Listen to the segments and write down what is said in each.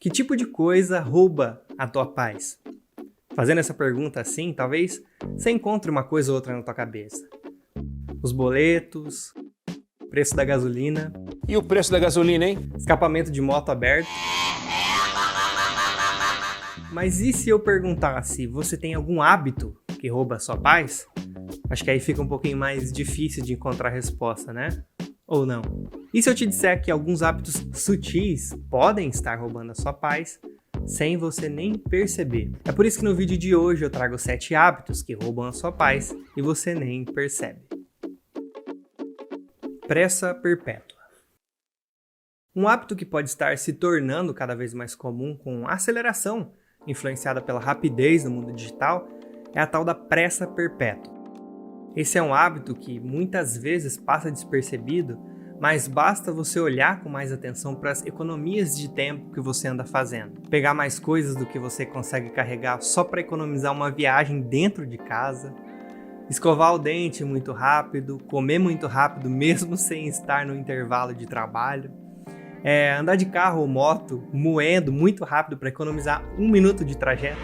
Que tipo de coisa rouba a tua paz? Fazendo essa pergunta assim, talvez você encontre uma coisa ou outra na tua cabeça. Os boletos, o preço da gasolina. E o preço da gasolina, hein? Escapamento de moto aberto. Mas e se eu perguntasse, você tem algum hábito que rouba a sua paz? Acho que aí fica um pouquinho mais difícil de encontrar a resposta, né? Ou não? E se eu te disser que alguns hábitos sutis podem estar roubando a sua paz sem você nem perceber? É por isso que no vídeo de hoje eu trago 7 hábitos que roubam a sua paz e você nem percebe. Pressa perpétua. Um hábito que pode estar se tornando cada vez mais comum com a aceleração influenciada pela rapidez do mundo digital é a tal da pressa perpétua. Esse é um hábito que muitas vezes passa despercebido, mas basta você olhar com mais atenção para as economias de tempo que você anda fazendo. Pegar mais coisas do que você consegue carregar só para economizar uma viagem dentro de casa, escovar o dente muito rápido, comer muito rápido mesmo sem estar no intervalo de trabalho, andar de carro ou moto moendo muito rápido para economizar 1 minuto de trajeto.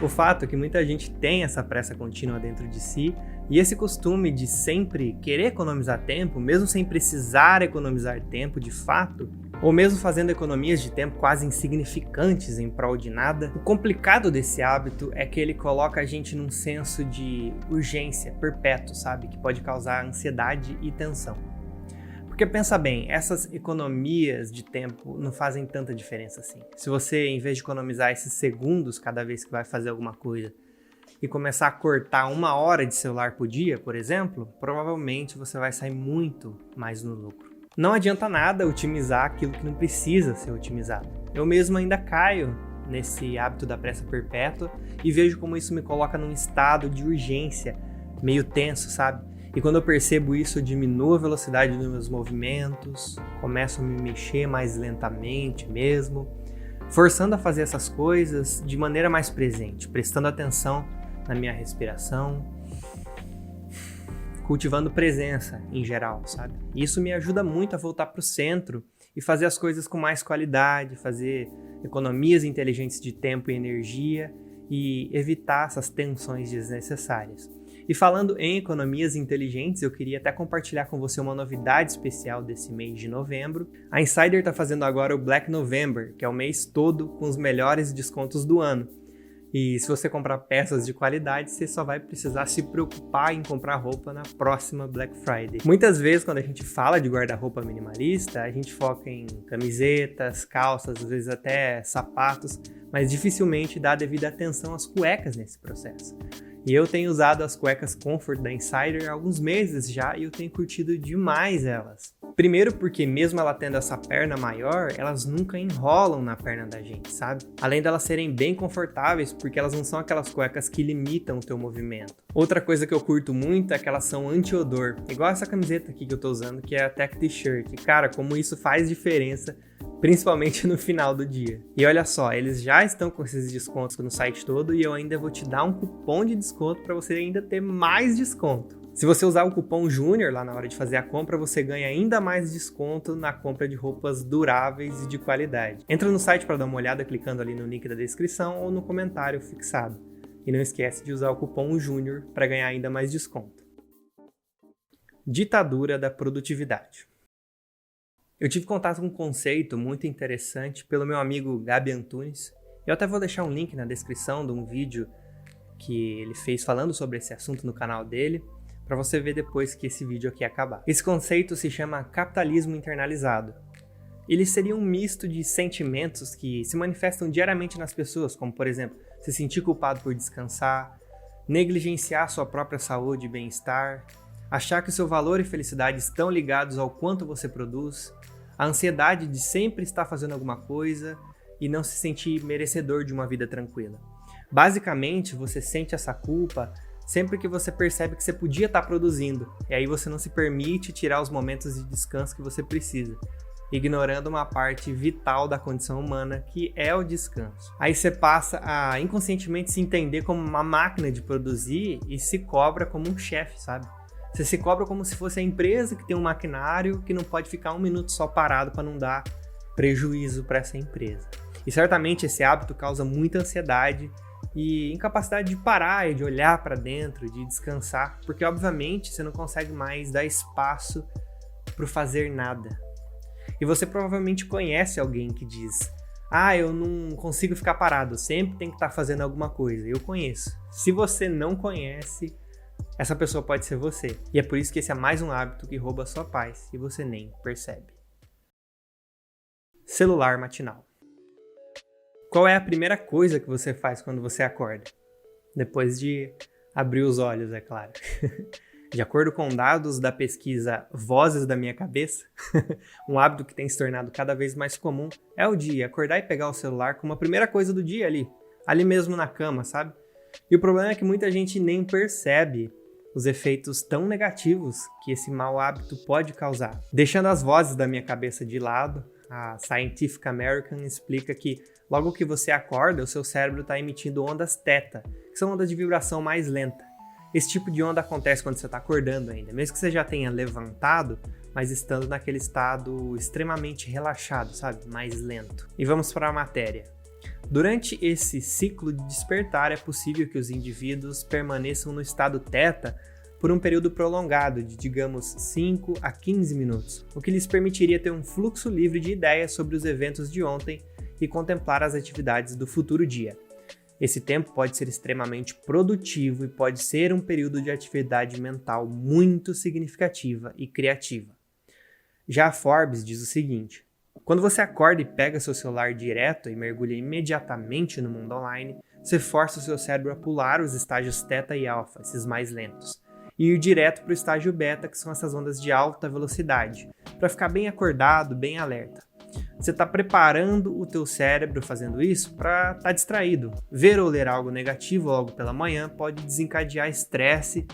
O fato é que muita gente tem essa pressa contínua dentro de si e esse costume de sempre querer economizar tempo, mesmo sem precisar economizar tempo de fato, ou mesmo fazendo economias de tempo quase insignificantes em prol de nada. O complicado desse hábito é que ele coloca a gente num senso de urgência perpétuo, sabe? Que pode causar ansiedade e tensão. Porque pensa bem, essas economias de tempo não fazem tanta diferença assim. Se você, em vez de economizar esses segundos cada vez que vai fazer alguma coisa e começar a cortar 1 hora de celular por dia, por exemplo, provavelmente você vai sair muito mais no lucro. Não adianta nada otimizar aquilo que não precisa ser otimizado. Eu mesmo ainda caio nesse hábito da pressa perpétua e vejo como isso me coloca num estado de urgência, meio tenso, sabe? E quando eu percebo isso, eu diminuo a velocidade dos meus movimentos, começo a me mexer mais lentamente mesmo, forçando a fazer essas coisas de maneira mais presente, prestando atenção na minha respiração, cultivando presença em geral, sabe? E isso me ajuda muito a voltar para o centro e fazer as coisas com mais qualidade, fazer economias inteligentes de tempo e energia e evitar essas tensões desnecessárias. E falando em economias inteligentes, eu queria até compartilhar com você uma novidade especial desse mês de novembro. A Insider está fazendo agora o Black November, que é o mês todo com os melhores descontos do ano. E se você comprar peças de qualidade, você só vai precisar se preocupar em comprar roupa na próxima Black Friday. Muitas vezes, quando a gente fala de guarda-roupa minimalista, a gente foca em camisetas, calças, às vezes até sapatos, mas dificilmente dá a devida atenção às cuecas nesse processo. E eu tenho usado as cuecas Comfort da Insider há alguns meses já e eu tenho curtido demais elas. Primeiro porque mesmo ela tendo essa perna maior, elas nunca enrolam na perna da gente, sabe? Além delas serem bem confortáveis, porque elas não são aquelas cuecas que limitam o teu movimento. Outra coisa que eu curto muito é que elas são anti-odor, igual essa camiseta aqui que eu tô usando, que é a Tech T-shirt. Cara, como isso faz diferença, principalmente no final do dia. E olha só, eles já estão com esses descontos no site todo e eu ainda vou te dar um cupom de desconto para você ainda ter mais desconto. Se você usar o cupom Júnior lá na hora de fazer a compra, você ganha ainda mais desconto na compra de roupas duráveis e de qualidade. Entra no site para dar uma olhada clicando ali no link da descrição ou no comentário fixado. E não esquece de usar o cupom Júnior para ganhar ainda mais desconto. Ditadura da produtividade. Eu tive contato com um conceito muito interessante pelo meu amigo Gabi Antunes. Eu até vou deixar um link na descrição de um vídeo que ele fez falando sobre esse assunto no canal dele, para você ver depois que esse vídeo aqui acabar. Esse conceito se chama capitalismo internalizado. Ele seria um misto de sentimentos que se manifestam diariamente nas pessoas, como por exemplo, se sentir culpado por descansar, negligenciar sua própria saúde e bem-estar, achar que seu valor e felicidade estão ligados ao quanto você produz, a ansiedade de sempre estar fazendo alguma coisa e não se sentir merecedor de uma vida tranquila. Basicamente, você sente essa culpa sempre que você percebe que você podia estar produzindo, e aí você não se permite tirar os momentos de descanso que você precisa, ignorando uma parte vital da condição humana, que é o descanso. Aí você passa a inconscientemente se entender como uma máquina de produzir e se cobra como um chefe, sabe? Você se cobra como se fosse a empresa que tem um maquinário que não pode ficar um minuto só parado para não dar prejuízo para essa empresa. E certamente esse hábito causa muita ansiedade e incapacidade de parar e de olhar para dentro, de descansar, porque obviamente você não consegue mais dar espaço para fazer nada. E você provavelmente conhece alguém que diz: eu não consigo ficar parado, sempre tem que estar fazendo alguma coisa. Eu conheço. Se você não conhece, essa pessoa pode ser você. E é por isso que esse é mais um hábito que rouba a sua paz e você nem percebe. Celular matinal. Qual é a primeira coisa que você faz quando você acorda? Depois de abrir os olhos, é claro. De acordo com dados da pesquisa Vozes da Minha Cabeça, um hábito que tem se tornado cada vez mais comum é o de acordar e pegar o celular como a primeira coisa do dia ali mesmo na cama, sabe? E o problema é que muita gente nem percebe os efeitos tão negativos que esse mau hábito pode causar. Deixando as vozes da minha cabeça de lado, a Scientific American explica que logo que você acorda, o seu cérebro está emitindo ondas θ, que são ondas de vibração mais lenta. Esse tipo de onda acontece quando você está acordando ainda, mesmo que você já tenha levantado, mas estando naquele estado extremamente relaxado, sabe? Mais lento. E vamos para a matéria. Durante esse ciclo de despertar, é possível que os indivíduos permaneçam no estado θ por um período prolongado de, digamos, 5 a 15 minutos, o que lhes permitiria ter um fluxo livre de ideias sobre os eventos de ontem e contemplar as atividades do futuro dia. Esse tempo pode ser extremamente produtivo e pode ser um período de atividade mental muito significativa e criativa. Já a Forbes diz o seguinte: quando você acorda e pega seu celular direto e mergulha imediatamente no mundo online, você força o seu cérebro a pular os estágios θ e alfa, esses mais lentos, e ir direto para o estágio beta, que são essas ondas de alta velocidade, para ficar bem acordado, bem alerta. Você está preparando o teu cérebro fazendo isso para estar distraído. Ver ou ler algo negativo logo pela manhã pode desencadear estresse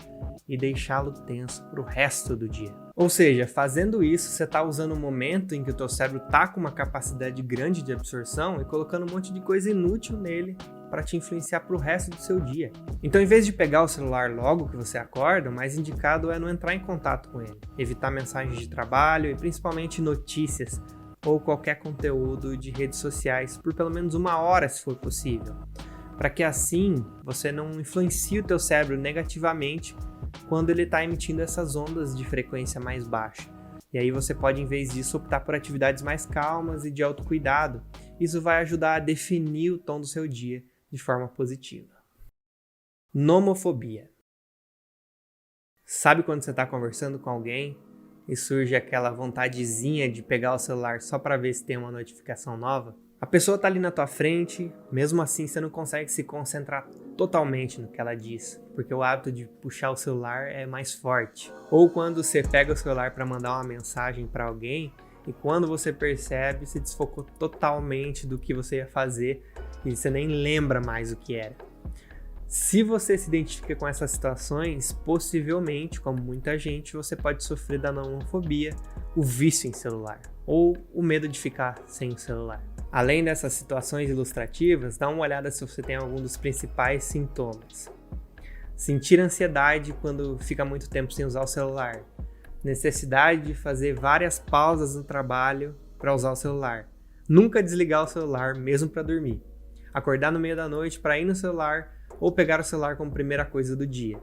e deixá-lo tenso para o resto do dia. Ou seja, fazendo isso, você está usando um momento em que o teu cérebro está com uma capacidade grande de absorção e colocando um monte de coisa inútil nele para te influenciar para o resto do seu dia. Então, em vez de pegar o celular logo que você acorda, o mais indicado é não entrar em contato com ele, evitar mensagens de trabalho e principalmente notícias ou qualquer conteúdo de redes sociais por pelo menos 1 hora, se for possível, para que assim você não influencie o teu cérebro negativamente quando ele está emitindo essas ondas de frequência mais baixa. E aí você pode, em vez disso, optar por atividades mais calmas e de autocuidado. Isso vai ajudar a definir o tom do seu dia de forma positiva. Nomofobia. Sabe quando você está conversando com alguém e surge aquela vontadezinha de pegar o celular só para ver se tem uma notificação nova? A pessoa está ali na tua frente, mesmo assim você não consegue se concentrar totalmente no que ela diz, porque o hábito de puxar o celular é mais forte. Ou quando você pega o celular para mandar uma mensagem para alguém e quando você percebe, se desfocou totalmente do que você ia fazer e você nem lembra mais o que era. Se você se identifica com essas situações, possivelmente, como muita gente, você pode sofrer da nomofobia, o vício em celular, ou o medo de ficar sem o celular. Além dessas situações ilustrativas, dá uma olhada se você tem algum dos principais sintomas. Sentir ansiedade quando fica muito tempo sem usar o celular. Necessidade de fazer várias pausas no trabalho para usar o celular. Nunca desligar o celular, mesmo para dormir. Acordar no meio da noite para ir no celular ou pegar o celular como primeira coisa do dia.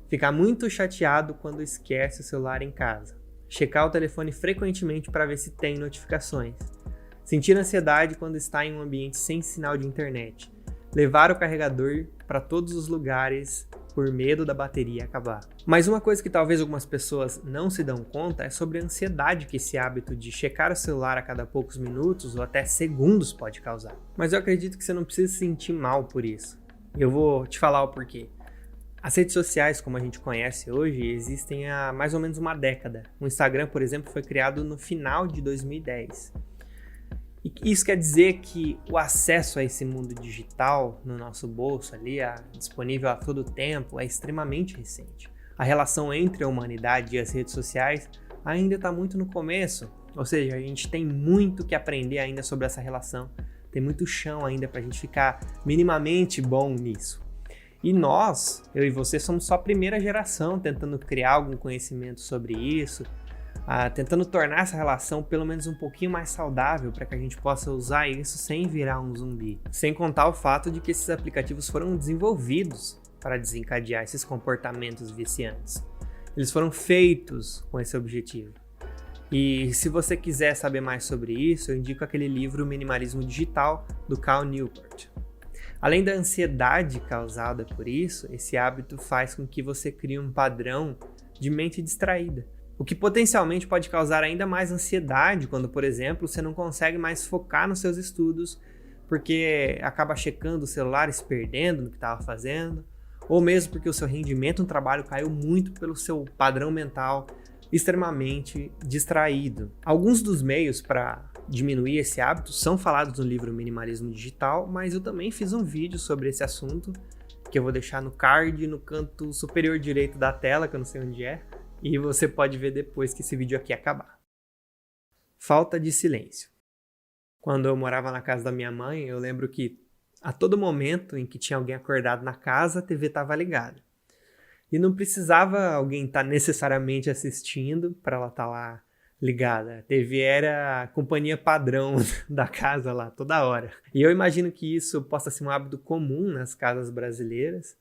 Ficar muito chateado quando esquece o celular em casa. Checar o telefone frequentemente para ver se tem notificações. Sentir ansiedade quando está em um ambiente sem sinal de internet. Levar o carregador para todos os lugares por medo da bateria acabar. Mas uma coisa que talvez algumas pessoas não se dão conta é sobre a ansiedade que esse hábito de checar o celular a cada poucos minutos ou até segundos pode causar. Mas eu acredito que você não precisa se sentir mal por isso. Eu vou te falar o porquê. As redes sociais, como a gente conhece hoje, existem há mais ou menos uma década. O Instagram, por exemplo, foi criado no final de 2010. E isso quer dizer que o acesso a esse mundo digital no nosso bolso ali, disponível a todo tempo, é extremamente recente. A relação entre a humanidade e as redes sociais ainda está muito no começo, ou seja, a gente tem muito que aprender ainda sobre essa relação, tem muito chão ainda para a gente ficar minimamente bom nisso. E nós, eu e você, somos só a primeira geração tentando criar algum conhecimento sobre isso, tentando tornar essa relação pelo menos um pouquinho mais saudável para que a gente possa usar isso sem virar um zumbi. Sem contar o fato de que esses aplicativos foram desenvolvidos para desencadear esses comportamentos viciantes. Eles foram feitos com esse objetivo. E se você quiser saber mais sobre isso, eu indico aquele livro Minimalismo Digital, do Cal Newport. Além da ansiedade causada por isso, esse hábito faz com que você crie um padrão de mente distraída, o que potencialmente pode causar ainda mais ansiedade quando, por exemplo, você não consegue mais focar nos seus estudos porque acaba checando o celular e se perdendo no que estava fazendo, ou mesmo porque o seu rendimento no trabalho caiu muito pelo seu padrão mental extremamente distraído. Alguns dos meios para diminuir esse hábito são falados no livro Minimalismo Digital, mas eu também fiz um vídeo sobre esse assunto, que eu vou deixar no card, no canto superior direito da tela, que eu não sei onde é, e você pode ver depois que esse vídeo aqui acabar. Falta de silêncio. Quando eu morava na casa da minha mãe, eu lembro que a todo momento em que tinha alguém acordado na casa, a TV estava ligada. E não precisava alguém estar necessariamente assistindo para ela estar lá ligada. A TV era a companhia padrão da casa lá, toda hora. E eu imagino que isso possa ser um hábito comum nas casas brasileiras.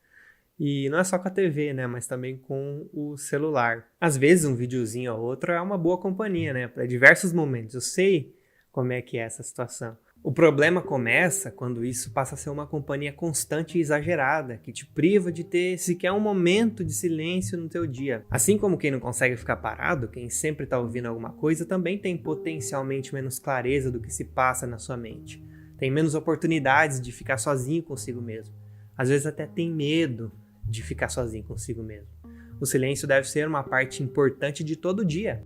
E não é só com a TV, né? Mas também com o celular. Às vezes um videozinho ou outro é uma boa companhia, né? Para diversos momentos. Eu sei como é que é essa situação. O problema começa quando isso passa a ser uma companhia constante e exagerada, que te priva de ter sequer um momento de silêncio no teu dia. Assim como quem não consegue ficar parado, quem sempre está ouvindo alguma coisa, também tem potencialmente menos clareza do que se passa na sua mente. Tem menos oportunidades de ficar sozinho consigo mesmo. Às vezes até tem medo de ficar sozinho consigo mesmo. O silêncio deve ser uma parte importante de todo dia.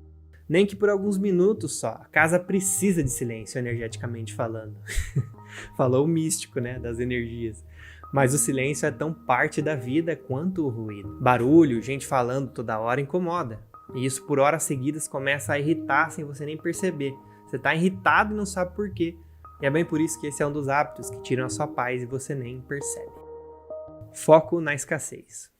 Nem que por alguns minutos só. A casa precisa de silêncio, energeticamente falando. Falou o místico, né, das energias. Mas o silêncio é tão parte da vida quanto o ruído. Barulho, gente falando toda hora incomoda. E isso por horas seguidas começa a irritar sem você nem perceber. Você está irritado e não sabe por quê. E é bem por isso que esse é um dos hábitos que tiram a sua paz e você nem percebe. Foco na escassez.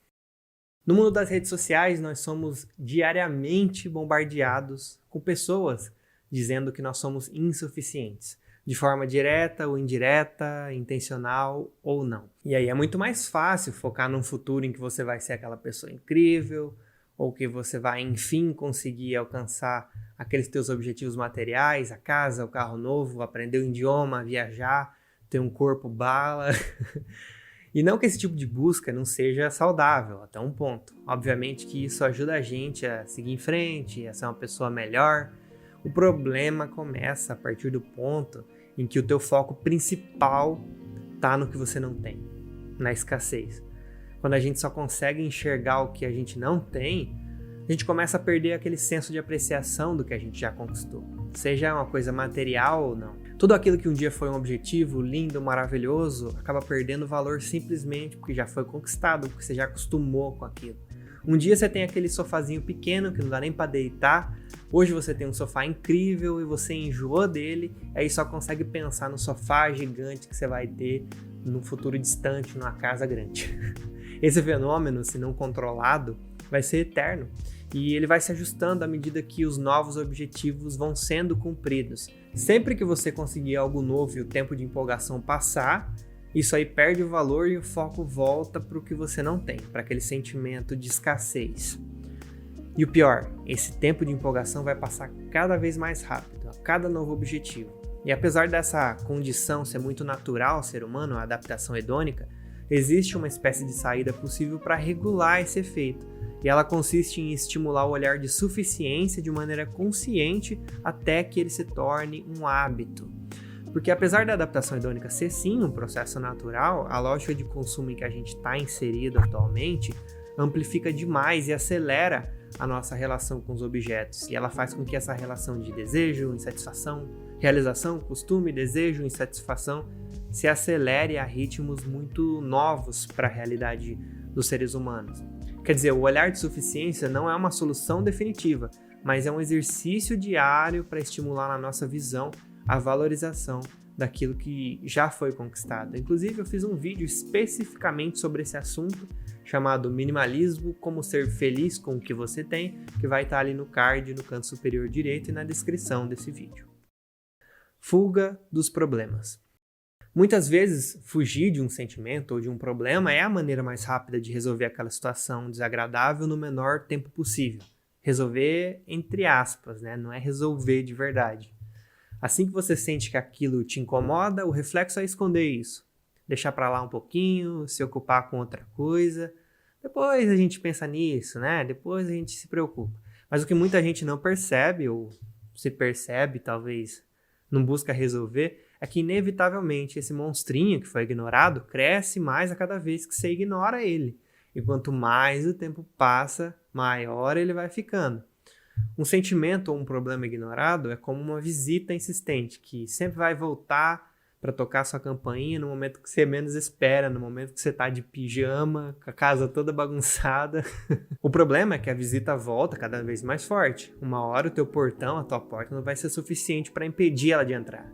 No mundo das redes sociais, nós somos diariamente bombardeados com pessoas dizendo que nós somos insuficientes, de forma direta ou indireta, intencional ou não. E aí é muito mais fácil focar num futuro em que você vai ser aquela pessoa incrível, ou que você vai, enfim, conseguir alcançar aqueles teus objetivos materiais, a casa, o carro novo, aprender um idioma, viajar, ter um corpo bala... E não que esse tipo de busca não seja saudável, até um ponto. Obviamente que isso ajuda a gente a seguir em frente, a ser uma pessoa melhor. O problema começa a partir do ponto em que o teu foco principal está no que você não tem, na escassez. Quando a gente só consegue enxergar o que a gente não tem, a gente começa a perder aquele senso de apreciação do que a gente já conquistou. Seja uma coisa material ou não. Tudo aquilo que um dia foi um objetivo lindo, maravilhoso, acaba perdendo valor simplesmente porque já foi conquistado, porque você já acostumou com aquilo. Um dia você tem aquele sofazinho pequeno que não dá nem para deitar, hoje você tem um sofá incrível e você enjoou dele, e aí só consegue pensar no sofá gigante que você vai ter no futuro distante, numa casa grande. Esse fenômeno, se não controlado, vai ser eterno. E ele vai se ajustando à medida que os novos objetivos vão sendo cumpridos. Sempre que você conseguir algo novo e o tempo de empolgação passar, isso aí perde o valor e o foco volta para o que você não tem, para aquele sentimento de escassez. E o pior, esse tempo de empolgação vai passar cada vez mais rápido, a cada novo objetivo. E apesar dessa condição ser muito natural ao ser humano, a adaptação hedônica, existe uma espécie de saída possível para regular esse efeito. E ela consiste em estimular o olhar de suficiência de maneira consciente até que ele se torne um hábito. Porque apesar da adaptação hedônica ser sim um processo natural, a lógica de consumo em que a gente está inserido atualmente amplifica demais e acelera a nossa relação com os objetos. E ela faz com que essa relação de desejo, insatisfação, realização, costume, desejo, insatisfação se acelere a ritmos muito novos para a realidade dos seres humanos. Quer dizer, o olhar de suficiência não é uma solução definitiva, mas é um exercício diário para estimular na nossa visão a valorização daquilo que já foi conquistado. Inclusive, eu fiz um vídeo especificamente sobre esse assunto, chamado Minimalismo, como ser feliz com o que você tem, que vai estar ali no card, no canto superior direito e na descrição desse vídeo. Fuga dos problemas. Muitas vezes, fugir de um sentimento ou de um problema é a maneira mais rápida de resolver aquela situação desagradável no menor tempo possível. Resolver entre aspas, né? Não é resolver de verdade. Assim que você sente que aquilo te incomoda, o reflexo é esconder isso. Deixar pra lá um pouquinho, se ocupar com outra coisa. Depois a gente pensa nisso, né? Depois a gente se preocupa. Mas o que muita gente não percebe, ou se percebe, talvez não busca resolver, é que inevitavelmente esse monstrinho que foi ignorado cresce mais a cada vez que você ignora ele. E quanto mais o tempo passa, maior ele vai ficando. Um sentimento ou um problema ignorado é como uma visita insistente, que sempre vai voltar para tocar sua campainha no momento que você menos espera, no momento que você está de pijama, com a casa toda bagunçada. O problema é que a visita volta cada vez mais forte. Uma hora o teu portão, a tua porta não vai ser suficiente para impedir ela de entrar.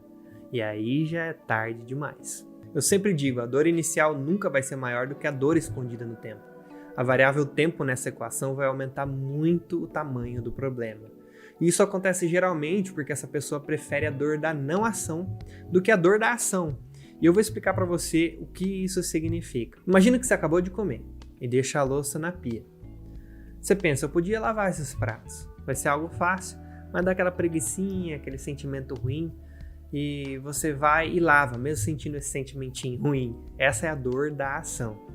E aí já é tarde demais. Eu sempre digo, a dor inicial nunca vai ser maior do que a dor escondida no tempo. A variável tempo nessa equação vai aumentar muito o tamanho do problema. E isso acontece geralmente porque essa pessoa prefere a dor da não ação do que a dor da ação. E eu vou explicar para você o que isso significa. Imagina que você acabou de comer e deixa a louça na pia. Você pensa, eu podia lavar esses pratos. Vai ser algo fácil, mas dá aquela preguicinha, aquele sentimento ruim. E você vai e lava, mesmo sentindo esse sentimentinho ruim. Essa é a dor da ação.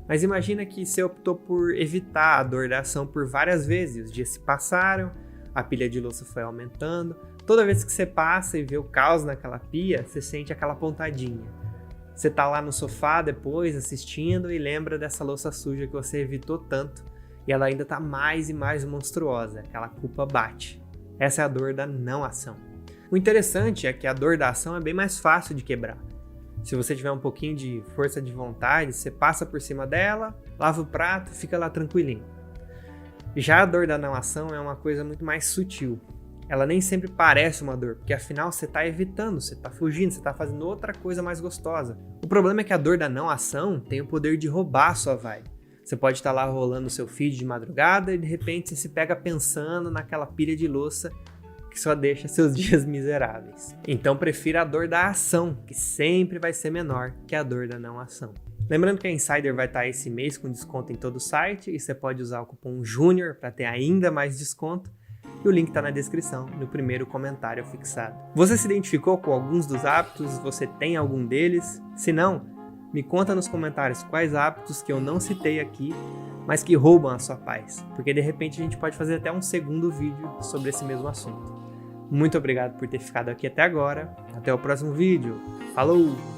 Mas imagina que você optou por evitar a dor da ação por várias vezes. Os dias se passaram, a pilha de louça foi aumentando. Toda vez que você passa e vê o caos naquela pia, você sente aquela pontadinha. Você tá lá no sofá depois assistindo e lembra dessa louça suja que você evitou tanto. E ela ainda tá mais e mais monstruosa. Aquela culpa bate. Essa é a dor da não ação. O interessante é que a dor da ação é bem mais fácil de quebrar. Se você tiver um pouquinho de força de vontade, você passa por cima dela, lava o prato e fica lá tranquilinho. Já a dor da não ação é uma coisa muito mais sutil. Ela nem sempre parece uma dor, porque afinal você está evitando, você está fugindo, você está fazendo outra coisa mais gostosa. O problema é que a dor da não ação tem o poder de roubar a sua vibe. Você pode estar lá rolando o seu feed de madrugada e de repente você se pega pensando naquela pilha de louça que só deixa seus dias miseráveis. Então prefira a dor da ação, que sempre vai ser menor que a dor da não ação. Lembrando que a Insider vai estar esse mês com desconto em todo o site e você pode usar o cupom JUNIOR para ter ainda mais desconto. E o link está na descrição, no primeiro comentário fixado. Você se identificou com alguns dos hábitos? Você tem algum deles? Se não, me conta nos comentários quais hábitos que eu não citei aqui, mas que roubam a sua paz. Porque de repente a gente pode fazer até um segundo vídeo sobre esse mesmo assunto. Muito obrigado por ter ficado aqui até agora. Até o próximo vídeo. Falou!